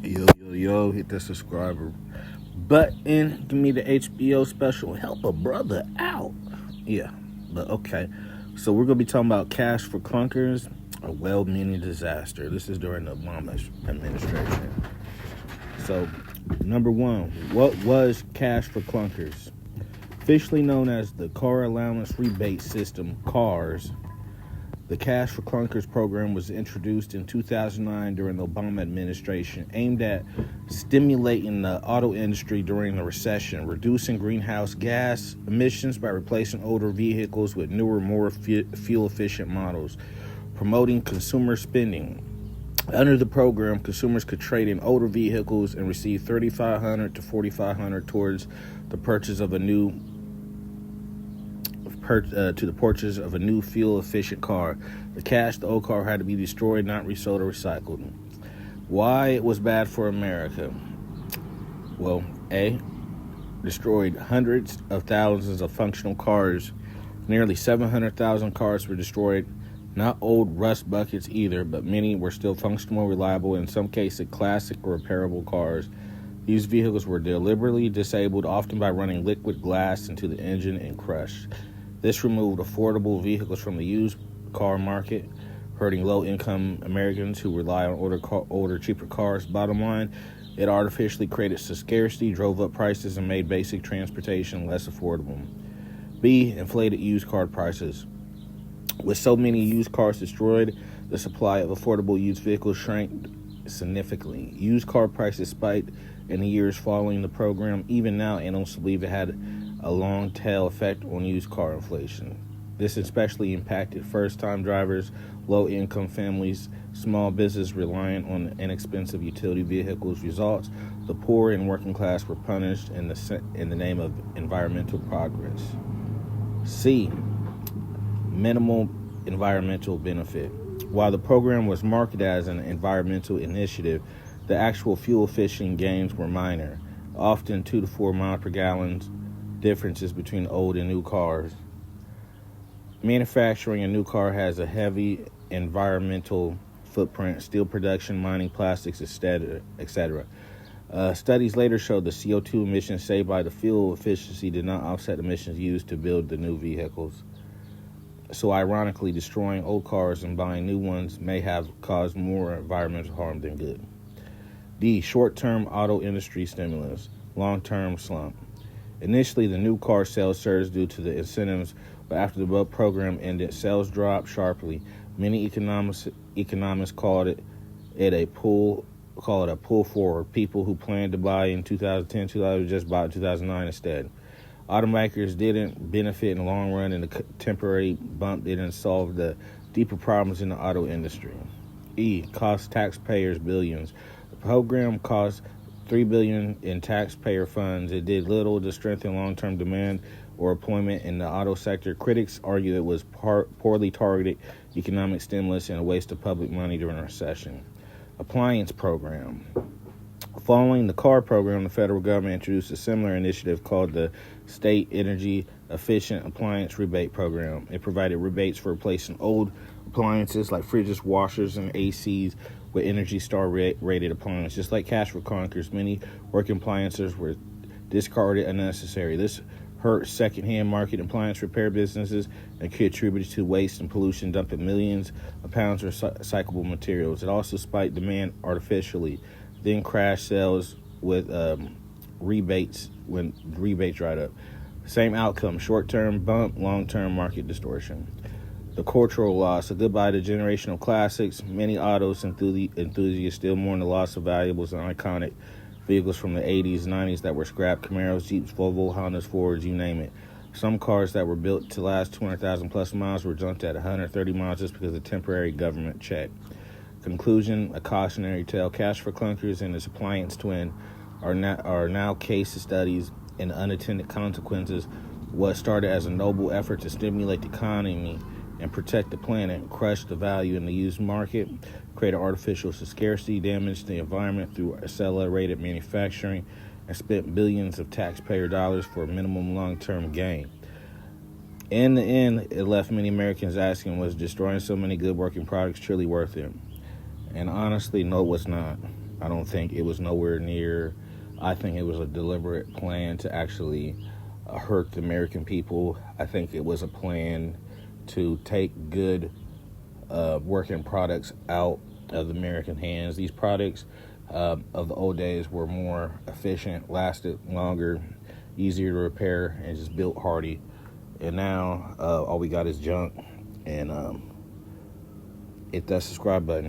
Yo, hit the subscriber button. Give me the HBO special. Help a brother out. Yeah, but okay. So we're going to be talking about cash for clunkers, a well-meaning disaster. This is during the Obama administration. So, number one, what was cash for clunkers? Officially known as the Car Allowance Rebate System, CARS, the Cash for Clunkers program was introduced in 2009 during the Obama administration, aimed at stimulating the auto industry during the recession, reducing greenhouse gas emissions by replacing older vehicles with newer, more fuel-efficient models, promoting consumer spending. Under the program, consumers could trade in older vehicles and receive $3,500 to $4,500 towards the purchase of a new fuel-efficient car. The old car had to be destroyed, not resold or recycled. Why it was bad for America? Well, A, destroyed hundreds of thousands of functional cars. Nearly 700,000 cars were destroyed. Not old rust buckets either, but many were still functional, reliable, in some cases classic or repairable cars. These vehicles were deliberately disabled, often by running liquid glass into the engine and crushed. This removed affordable vehicles from the used car market, hurting low-income Americans who rely on older, cheaper cars. Bottom line, it artificially created scarcity, drove up prices, and made basic transportation less affordable. B, inflated used car prices. With so many used cars destroyed, the supply of affordable used vehicles shrank significantly. Used car prices spiked in the years following the program. Even now, analysts believe it had a long tail effect on used car inflation. This especially impacted first-time drivers, low-income families, small business reliant on inexpensive utility vehicles. Results: the poor and working class were punished in the name of environmental progress. C, minimal environmental benefit. While the program was marketed as an environmental initiative, the actual fuel-efficient gains were minor, often 2 to 4 miles per gallon differences between old and new cars. Manufacturing a new car has a heavy environmental footprint: steel production, mining, plastics, etc. Studies later showed the CO2 emissions saved by the fuel efficiency did not offset emissions used to build the new vehicles. So ironically, destroying old cars and buying new ones may have caused more environmental harm than good. D, short-term auto industry stimulus, long-term slump. Initially, the new car sales surged due to the incentives, but after the above program ended, sales dropped sharply. Many economists called it a pull forward. People who planned to buy in 2010, 2000 just bought in 2009 instead. Automakers didn't benefit in the long run, and the temporary bump didn't solve the deeper problems in the auto industry. E, cost taxpayers billions. The program cost $3 billion in taxpayer funds. It did little to strengthen long-term demand or employment in the auto sector. Critics argue it was poorly targeted economic stimulus and a waste of public money during a recession. Appliance program. Following the CAR program, the federal government introduced a similar initiative called the State Energy Efficient Appliance Rebate Program. It provided rebates for replacing old appliances like fridges, washers, and ACs with Energy Star rated appliances. Just like cash for clunkers, many working appliances were discarded unnecessary. This hurt secondhand market appliance repair businesses and contributed to waste and pollution, dumping millions of pounds of recyclable materials. It also spiked demand artificially, then crashed sales with rebates when rebates dried up. Same outcome: short-term bump, long-term market distortion. The cultural loss, a goodbye to generational classics. Many autos enthusiasts still mourn the loss of valuables and iconic vehicles from the 80s, 90s that were scrapped: Camaros, Jeeps, Volvo, Hondas, Fords, you name it. Some cars that were built to last 200,000 plus miles were junked at 130 miles just because of temporary government check. Conclusion, a cautionary tale. Cash for clunkers and its appliance twin are now case studies in the unintended consequences. What started as a noble effort to stimulate the economy and protect the planet crushed the value in the used market, created artificial scarcity, damaged the environment through accelerated manufacturing, and spent billions of taxpayer dollars for a minimum long-term gain. In the end, it left many Americans asking, was destroying so many good working products truly worth it? And honestly, no, it was not. I don't think it was nowhere near. I think it was a deliberate plan to actually hurt the American people. I think it was a plan to take good working products out of the American hands. These products of the old days were more efficient, lasted longer, easier to repair, and just built hardy. And now all we got is junk. And hit that subscribe button.